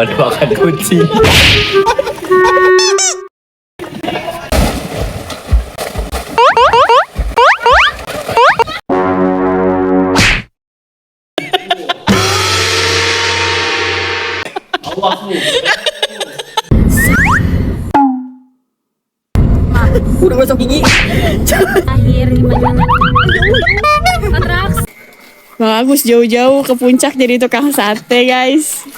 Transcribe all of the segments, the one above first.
kalau dimakan kucing. Udah gosok gigi. Akhir gimana? Atraks. Bagus jauh-jauh ke puncak jadi tukang sate, guys.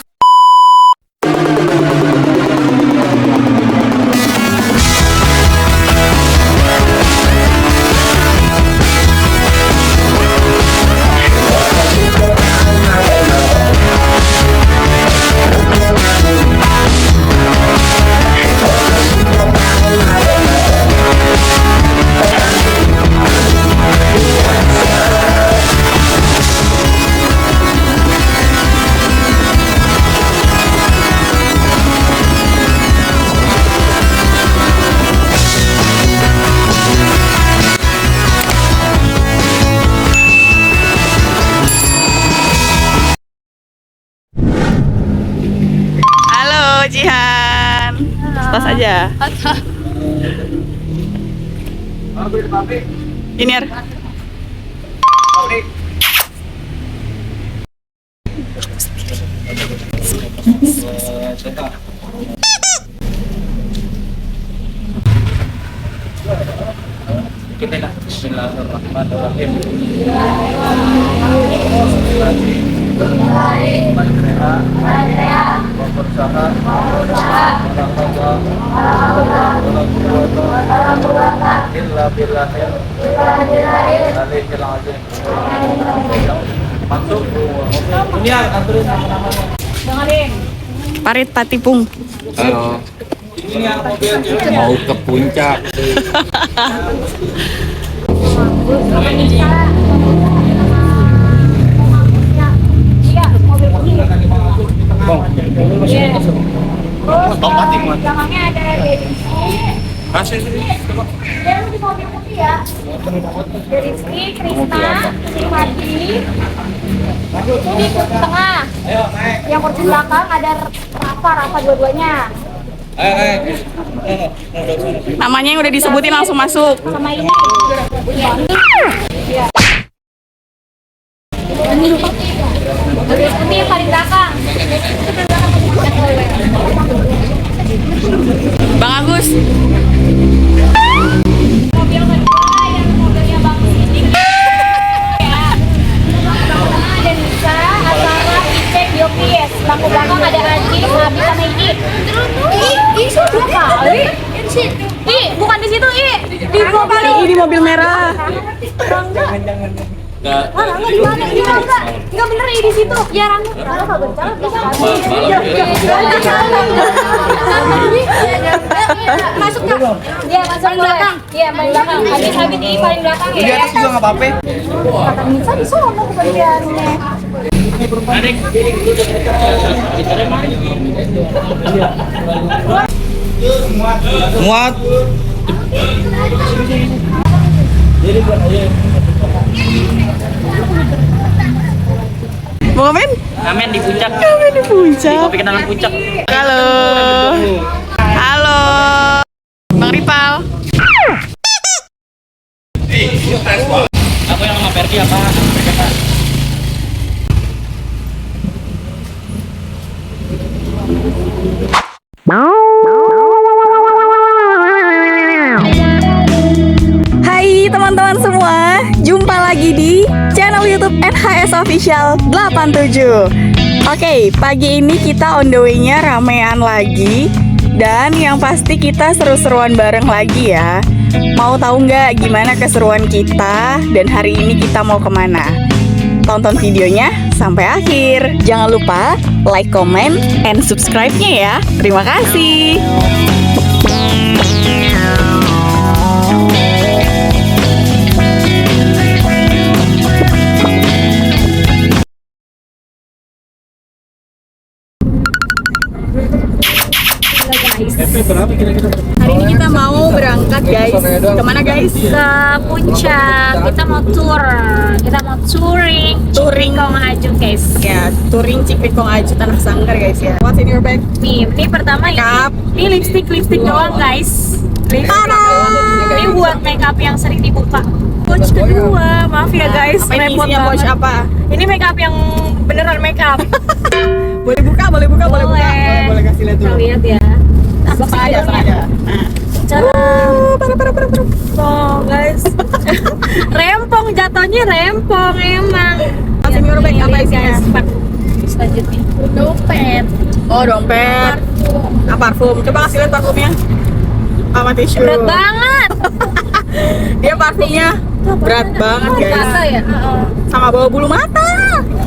Halo Jihan. Tas aja. Junior. Bismillahirrahmanirrahim. Masuk. Ini aturin nama-namanya. Parit Patipung. Halo. Mau ke puncak. Belakangnya ada dia di mobil putih ya. Rizky, Krisna, Madi. Itu di kursi tengah. Yang kursi belakang ada Rafa dua-duanya. Namanya yang udah disebutin langsung masuk. Sama ini. Iya. Ini yang paling belakang. Bang Agus. Mobil kedua yang mobilnya Bang Sidik. Ya. Ada Nisa, Asara, Icek, Yopis. Bangku belakang ada Aji, Abi sama Iki. Ih, sudah kali. Ih, bukan di situ, Ih. Di mobil. Ini mobil merah. Rangga di mana? Di Rangga. Enggak bener di situ. Ya Rangga. Rangga kagak bercanda. Masuk Kak. Iya, masuk belakang. Iya, paling belakang. Habis di paling belakang ya. Di atas juga enggak apa-apa. Kata Nisa di sono kebagiannya. Muat. Mau ngapain? Ngamen di puncak. Ngamen di puncak. Kopi kenangan puncak. Halo. Halo. Bang Ripal. Aku yang sama Ferdi apa? Hai teman-teman semua, jumpa lagi di channel YouTube NHS Official 87. Oke, pagi ini kita on the way-nya ramean lagi. Dan yang pasti kita seru-seruan bareng lagi ya. Mau tahu nggak gimana keseruan kita dan hari ini kita mau kemana? Tonton videonya sampai akhir. Jangan lupa like, comment, and subscribe-nya ya. Terima kasih. guys. Hari ini kita mau berangkat guys. Kemana guys? Ke puncak. Kita mau tour. Kita mau touring Kong Aju guys. Ya, touring Cikri Kong Aju Tanah Sangkar guys ya. What's in your bag? Nih, ini pertama Makeup. ini lipstick doang guys. Lipstick doang. Ini buat makeup yang sering dibuka. Pouch kedua, maaf ya guys, Apa ini repot isinya pouch banget. apa? Ini makeup yang beneran makeup. Boleh buka, boleh buka, boleh buka. Boleh kasih lihat Kita dulu. lihat ya. Serah aja, serah aja. Nah. Cara. Oh guys. Rempong jatuhnya rempong emang. What's in your bag? Apa Ini, isinya? guys, selanjutnya dompet. Oh, dompet. Ah, parfum. Coba kasih lihat parfumnya. Sama tisu. Berat banget. Dia parfumnya berat banget guys. Mata ya? Sama bawa bulu mata.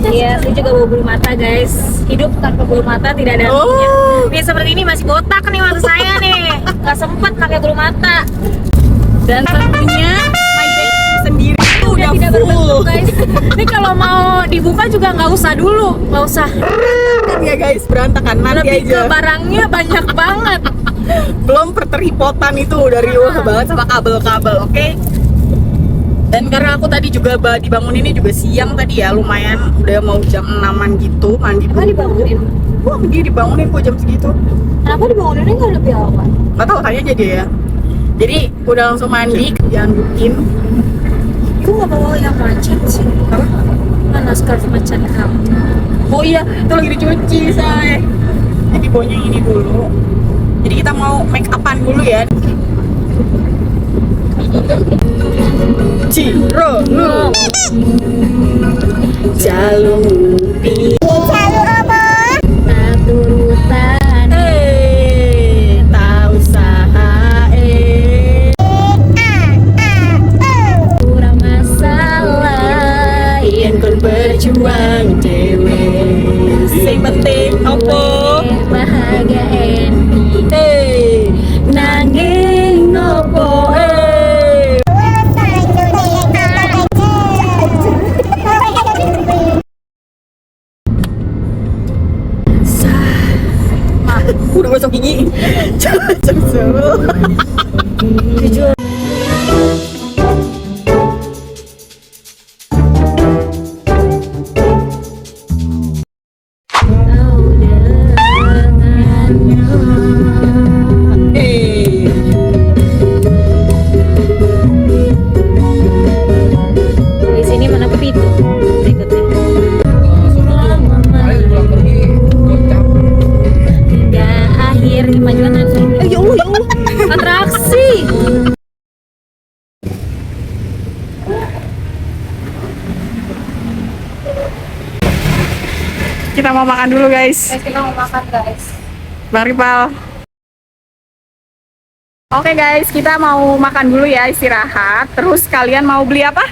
Iya, saya juga bawa bulu mata guys. Hidup tanpa bulu mata tidak ada artinya. Oh. Nih seperti ini masih botak nih mata saya nih. Gak sempet pakai bulu mata. Dan satunya my bag sendiri itu udah tidak full. berbentuk guys. Ini kalau mau dibuka juga nggak usah dulu, nggak usah. Berantakan ya guys, berantakan nanti Lebih ke aja. barangnya banyak banget. Belum perteripotan itu udah riuh banget sama kabel-kabel, oke? Dan karena aku tadi juga dibangun ini juga siang tadi ya, lumayan udah mau jam 6-an gitu, mandi Apa dulu. dibangunin? Wah, dia dibangunin kok jam segitu. Kenapa dibanguninnya nggak lebih awal? Gak tau, tanya aja dia ya. Jadi udah langsung mandi, jangan bikin. Aku nggak bawa yang macan sih. Apa? Mana scarf macan kamu? Oh iya, itu lagi dicuci say. Jadi bawanya yang ini dulu. Jadi kita mau make upan dulu ya. Ciro lu jalur mupi Turutan. tak usah Kurang masalah. yen kon berjuang dewe sing penting opo Bahagia endi. nanging opo udah gosok gigi jujur Di sini mana pintu? Berikutnya. Hingga akhir kemajuan langsung. Ya Allah. Atraksi. kita mau makan dulu guys. Guys, kita mau makan guys. Bang Ripal. Oke guys, kita mau makan dulu ya, istirahat. Terus kalian mau beli apa?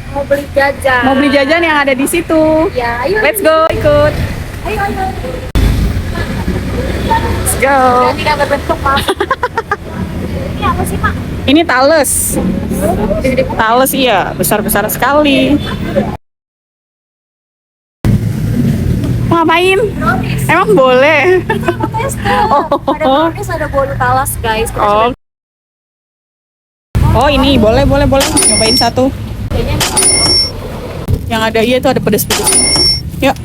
Mau beli jajan. Mau beli jajan yang ada di situ. Ya, ayo. Let's go, ikut. Ayo. Let's go. Dan tidak berbentuk maaf. Ini apa sih Pak? Ini tales. Tales iya, besar-besar sekali. Mau ngapain? Brownies. Emang boleh? Kita mau tes tuh. Oh. Ada brownies, ada bolu talas guys. Kita Oh. Oh ini boleh. Nyobain satu. Kayaknya Yang ada iya itu ada pedes-pedes. Yuk.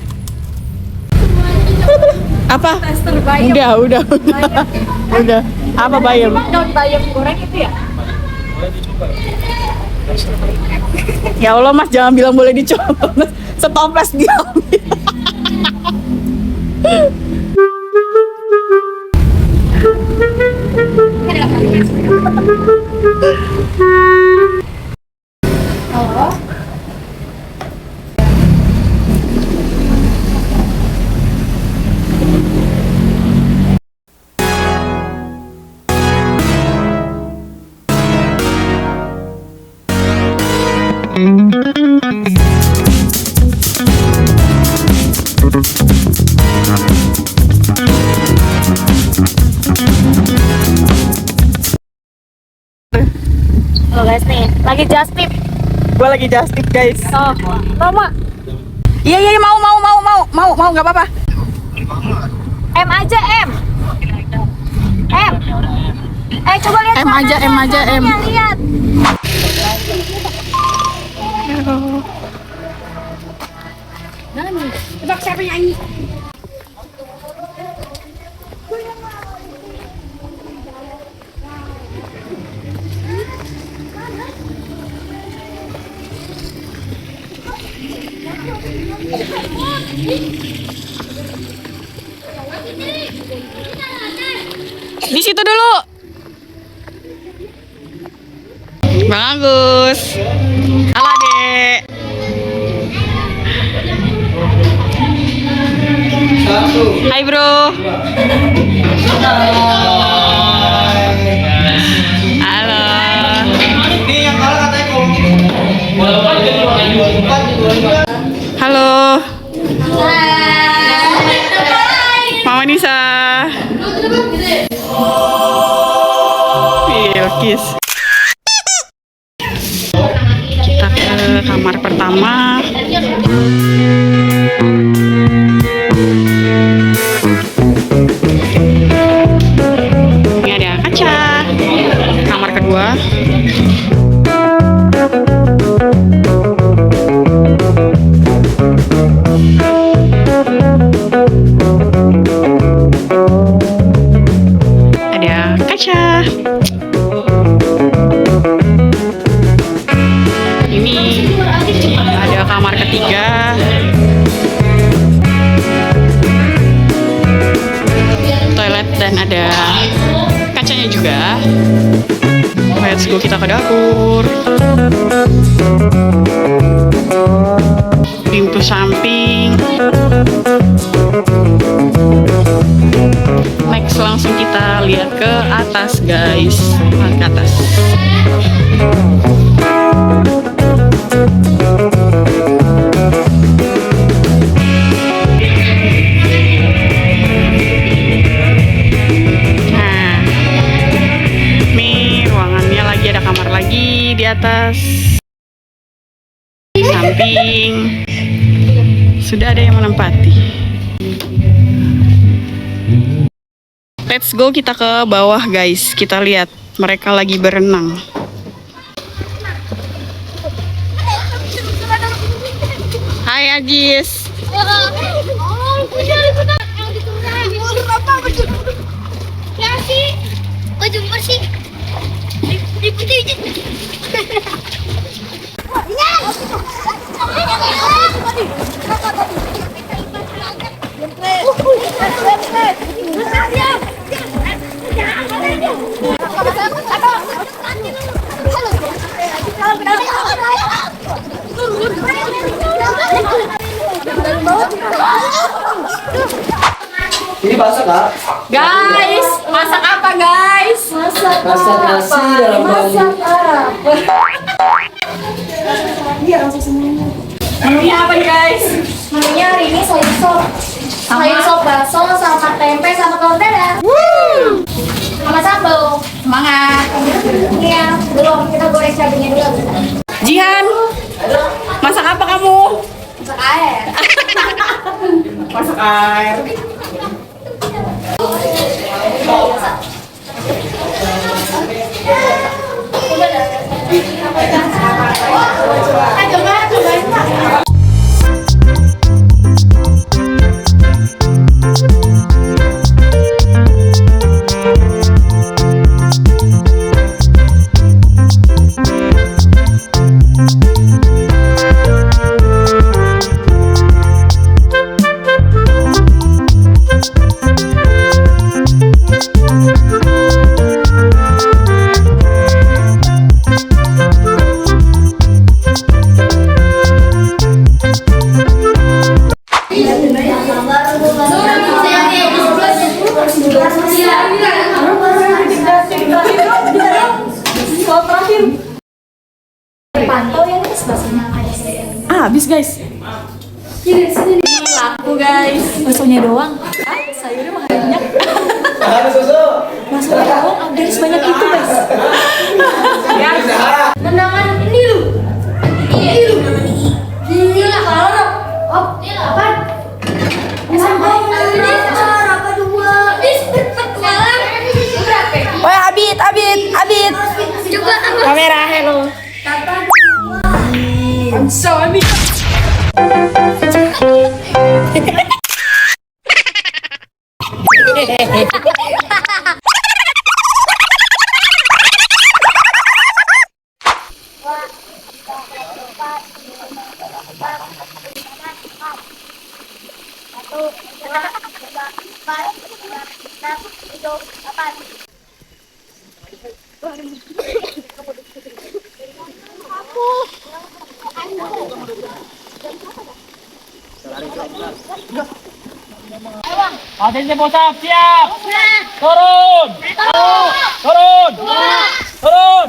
Apa? tester bayam. Udah. Udah. Apa bayam? Emang daun bayam goreng itu ya? Ya Allah Mas, jangan bilang boleh dicoba. Setoples diambil. Oh. Oh guys nih, lagi just tip. Gue lagi just tip guys. Oh, Mama, Iya mau nggak apa-apa. M aja M. M. M aja, M aja, M. Lihat. Tebak siapa nyanyi? Di situ dulu. Bagus. Halo, Dek. Hai, Bro. Halo. Ini yang kalah katanya Halo. Mama Nisa. Kiss. Kita ke kamar pertama. Ini ada kaca. Kamar kedua. Ada kaca. Ini ada kamar ketiga. Toilet dan ada kacanya juga. Let's go, kita ke dapur. Pintu samping. Next langsung kita lihat ke atas, guys. Ke atas. Nah, ini ruangannya lagi, ada kamar lagi di atas. Di samping sudah ada yang menempati. Let's go, kita ke bawah, guys. Kita lihat mereka lagi berenang. Hai, Ajis. Baju bersih. Ini masak kak? Guys, masak apa, guys? Masak nasi dalam bali. Menunya apa, guys? Menunya hari ini sayur sop. Sayur sop bakso sama tempe sama telur dadar. Sama sambal. Semangat. Iya, belum kita goreng cabenya dulu. Jihan, masak apa kamu? Masak air. Masak air. Pantau ya nih sebelah sana aja. Habis, guys. Laku, guys. Baksonya doang. Sayurnya mah banyak. Ada susu. Baksonya doang dari sebanyak itu, guys. Tendangan ini lu. Ini lu. Ini lah kalau. Oh, ini apaan? Sambal. Apa dua? Berapa? Woi, Abid, Abid, Abid. Kamera, hello. Atensi posap, siap. Turun. Turun. Turun.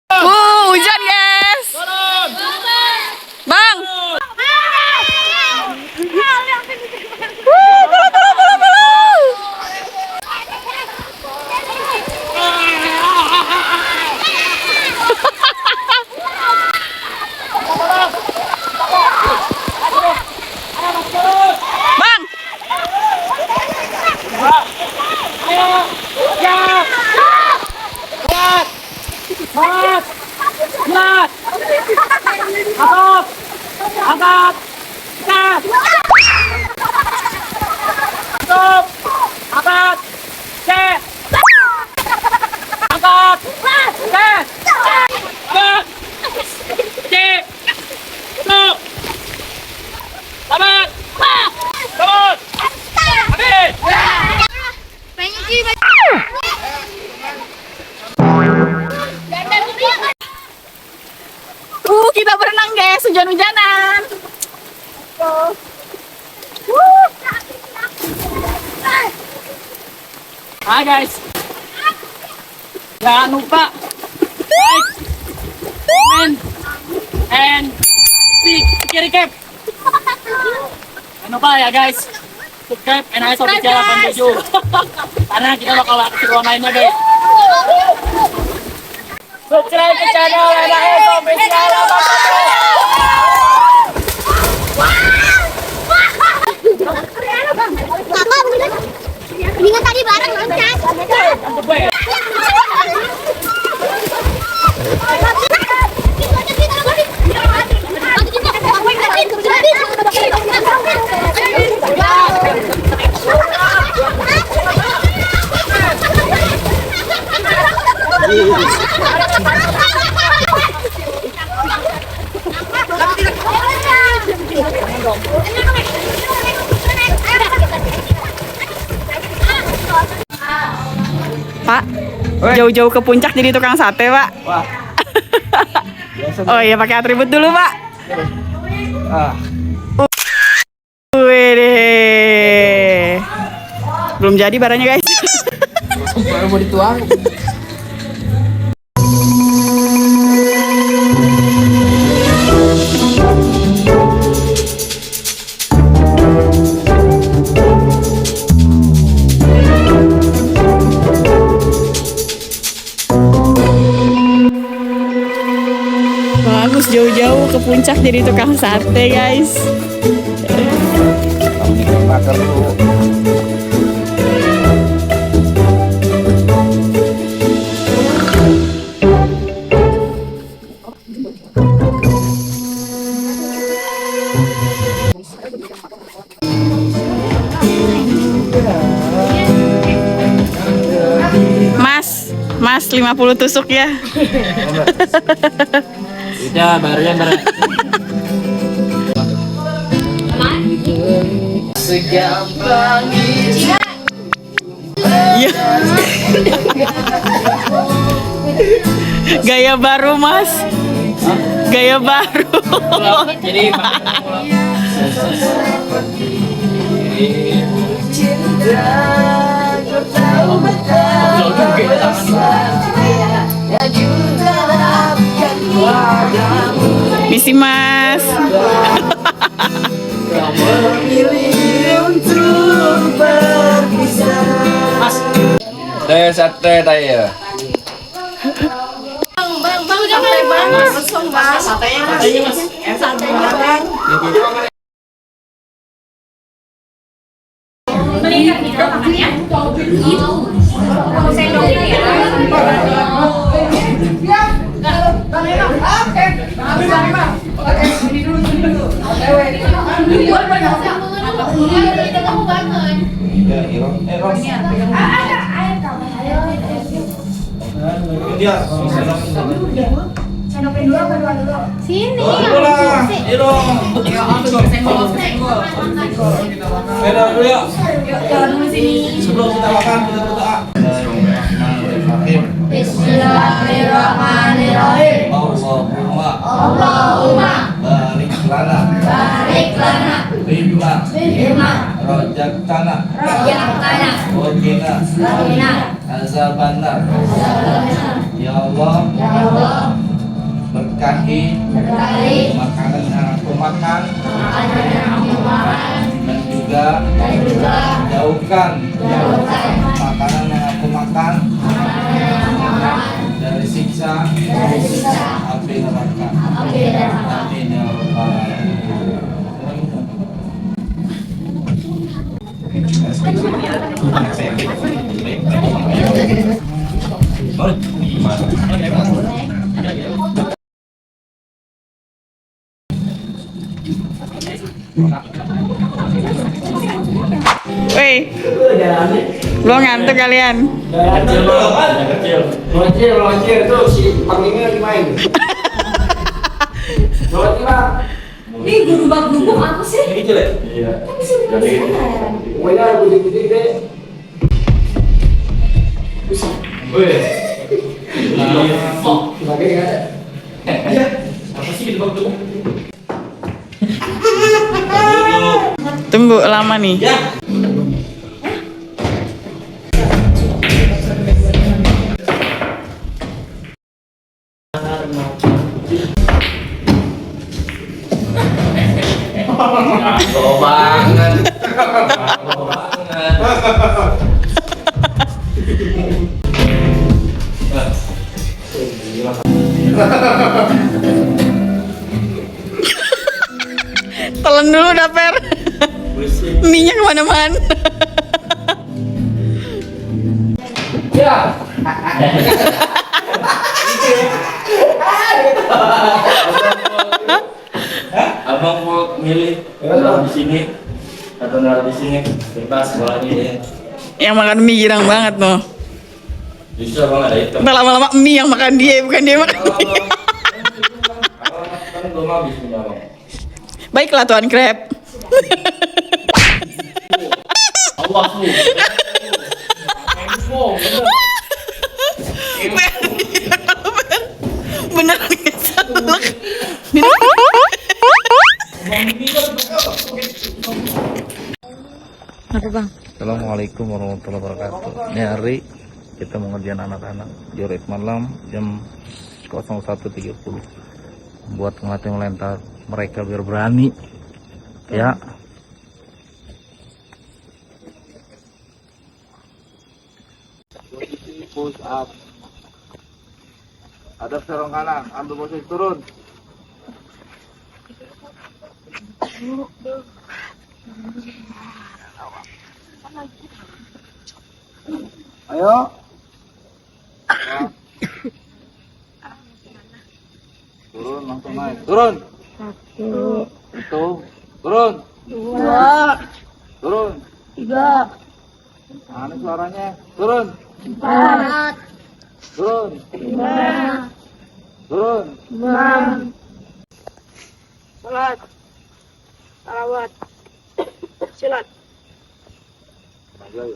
Hujan guys. Turun. Bang. Bang. Siap. Kuat. Kuat. Kuat. Atop. Angkat. Tes. Atop. Angkat. Cek. Angkat. Tes. Angkat. Cek. Stop. Tamat. Turun. Habis. Kita berenang guys, hujan-hujanan. Hai guys. Jangan lupa like, comment, and share recap. Jangan lupa ya guys, subscribe NHS Official 87. Karena kita bakal keseruan lainnya guys. Subscribe ke channel NHS Official 87. Mendingan tadi bareng loncat. Pak, jauh-jauh ke puncak jadi tukang sate, Pak. Wah. Oh iya, pakai atribut dulu, Pak. Ah. Wih. Belum jadi barangnya, guys. Baru mau dituang. Bagus, jauh-jauh ke puncak jadi tukang sate, guys. Bakar dulu. Mas 50 tusuk ya. Udah, barunya baru. Segampang itu. Iya. Gaya baru, Mas. Gaya baru. Jadi Misi, Mas. Mas, Sate tayo. Melihat gitu makannya. Gitu. Sendok ini ya. Sini. Sebelum kita makan, kita berdoa. Bismillahirrahmanirrahim. Allahumma barik lana bima rojaktana waqina azabannar. Ya Allah, berkahi makanan yang aku makan dan juga jauhkan makanan yang aku makan dari siksa api neraka. Amin ya rabbal alamin. Woi, belum ngantuk kalian? Loncir tuh si panglingnya lagi main. Ini gerubak-gerubuk apa sih? Ini kecil ya? Iya. Tapi sebenarnya Pokoknya gede-gede deh. Wih. Sebagai nggak ada. Apa sih di bawah tuh? Tunggu lama nih. Bau banget. Bau banget. Telan dulu dah Per. Minyak kemana-mana. Ya. Abang mau milih naruh di sini atau naruh di sini bebas bolanya ya. Yang makan mie girang banget noh. Bisa bang ada itu. Ntar lama-lama mie yang makan dia, bukan dia makan mie. Kan belum habis punya bang. Baiklah Tuan Crab. Allah tuh. Beneran keselak. Apa bang? Assalamualaikum warahmatullahi wabarakatuh. Ini hari kita mengerjakan anak-anak jurit malam jam 01.30 buat ngelatih melentar mereka biar berani ya. Posisi push up, ada serong kanan, ambil posisi turun. Ayo. Ya. Turun langsung naik. Turun. Satu. Turun. dua, Turun. tiga, Mana suaranya? Turun. empat, Turun. lima, Turun. enam. Salat, salawat, silat,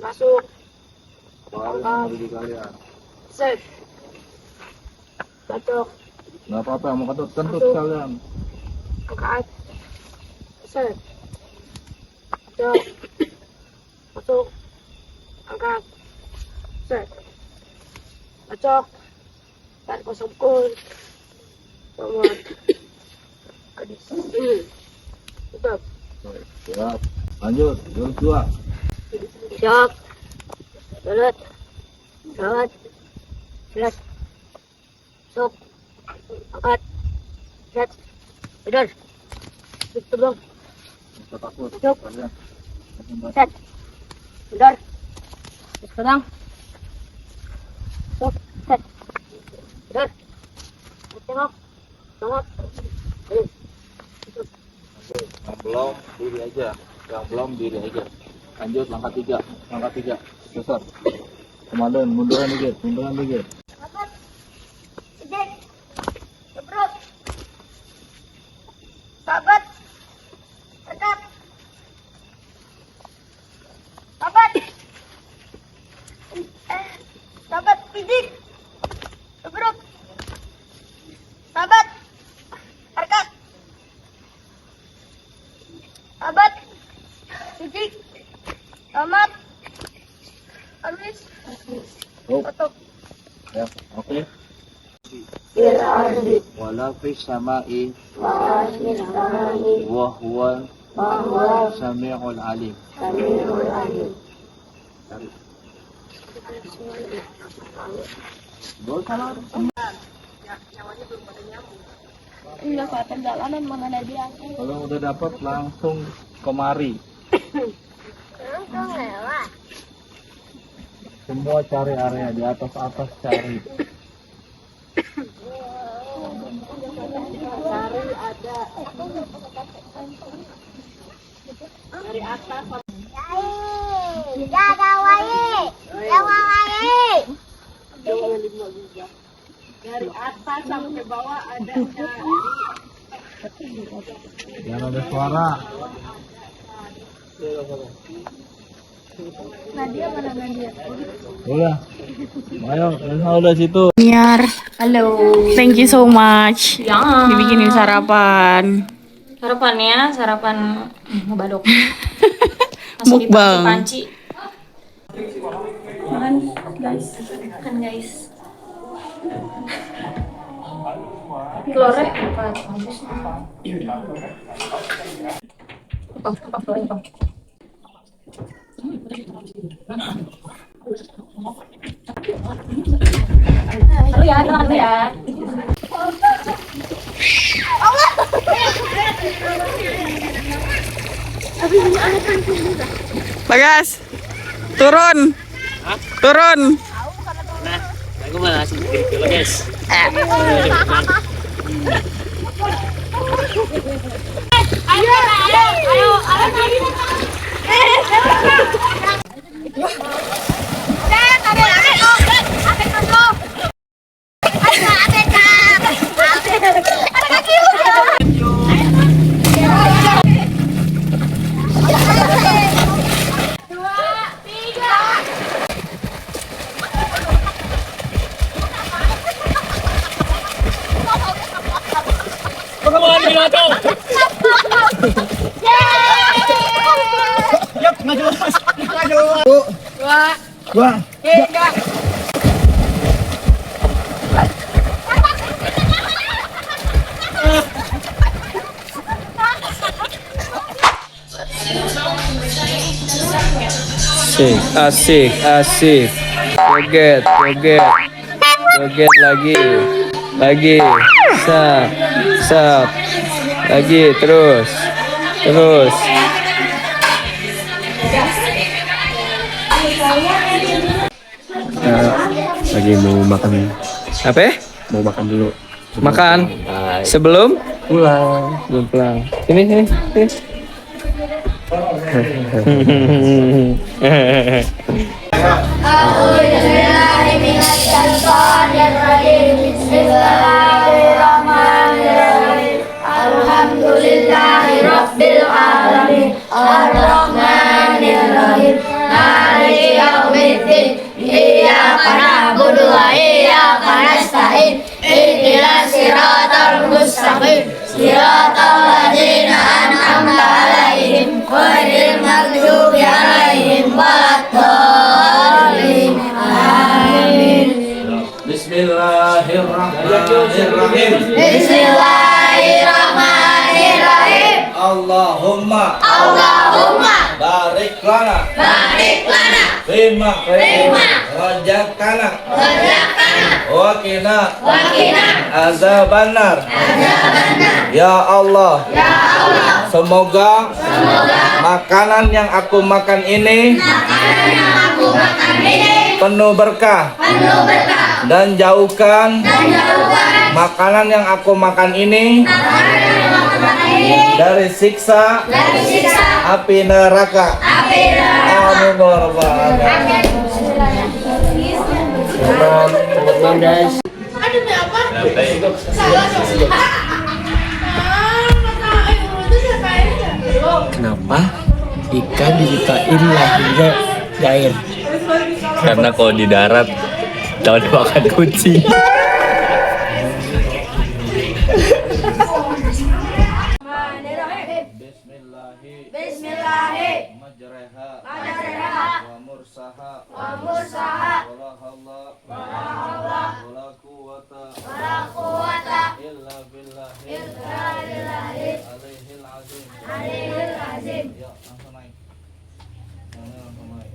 masuk, Keluarin diri kalian. set, batok, Nggak apa-apa, mau kentut kalian. angkat, set, batok, masuk, angkat, set, batok, tarik kosong pukul, nomor, tutup, Siap. Lanjut. Jurus 2. siap, salat, salawat, silat, masuk, angkat, set, tidur, tutup, Kita takut. Cuk. Kalian. set, tidur, sekarang, set, tidur, tengok, tengok, Yang belum diri aja. Lanjut langkah 3. Angkat 3. Besar. Komandan, munduran dikit. Sahabat, Ijek, Gebrot. Sahabat, dekat. Sahabat, sahabat, Ijek, Gebrot. Sahabat, dekat. Sahabat, Ijek, Selamat, Amis, Oh, Foto. ya, oke. Wala fis sama'i wa huwa sami'ul alim. Enggak kelihatan jalanan mana ada dia. Kalau udah dapat langsung kemari. Langsung lewat. Semua cari area di atas cari. Jaga wae. Jaga wae. Dari atas sampai bawah ada Jangan ada suara. Nadia mana Nadia? Udah. Ayo, udah situ. Niar, Halo. thank you so much. Ya. Dibikinin sarapan. Sarapannya sarapan ngebadok. Mukbang. Panci. Makan guys. Makan guys. Telurnya apa? Apa? Halo ya, tenang ya. Bagas, turun. Turun. Nah, aku mau langsung bikin dulu guys. Perkembangan Minato. Yuk, maju. Dua. Tiga. Asik. Joget lagi. Sap. Lagi, terus. Lagi mau makan. Apa? Mau makan dulu. Makan sebelum Pulang. Sini. Bismillahirrahmanirrahim. Alhamdulillahirabbil alamin. Arrahmanirrahim. Maliki yaumiddin. Iyyaka na'budu wa iyyaka nasta'in. Ihdinas siratal mustaqim. Siratal ladzina an'amta 'alaihim ghairil maghdubi 'alaihim waladdallin. Amin. Bismillahirrahmanirrahim. Bismillahirrahmanirrahim. Allahumma barik lana Rima Rajakana Wakina Azabannar. Ya Allah, semoga makanan yang aku makan ini penuh berkah dan jauhkan makanan yang aku makan ini dari siksa api neraka. Amin. Akbar, Pak. Teman guys. Kenapa ikan diciptain lahirnya di air? Karena kalau di darat jangan dimakan kucing. Bismillahirrahmanirrahim. Majreha. Wa mursaha. Wala halla. Wala quwwata. Illa billahil aliyil azim. Ya, langsung naik. Langsung naik.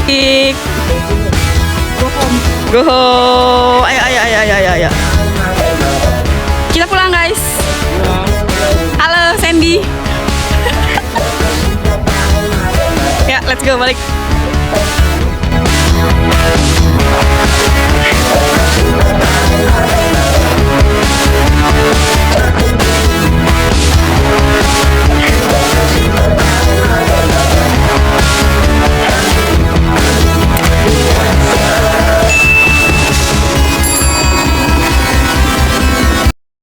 Ik. Go home. Ayo. Kita pulang guys. Halo Sandy. Ya, let's go balik.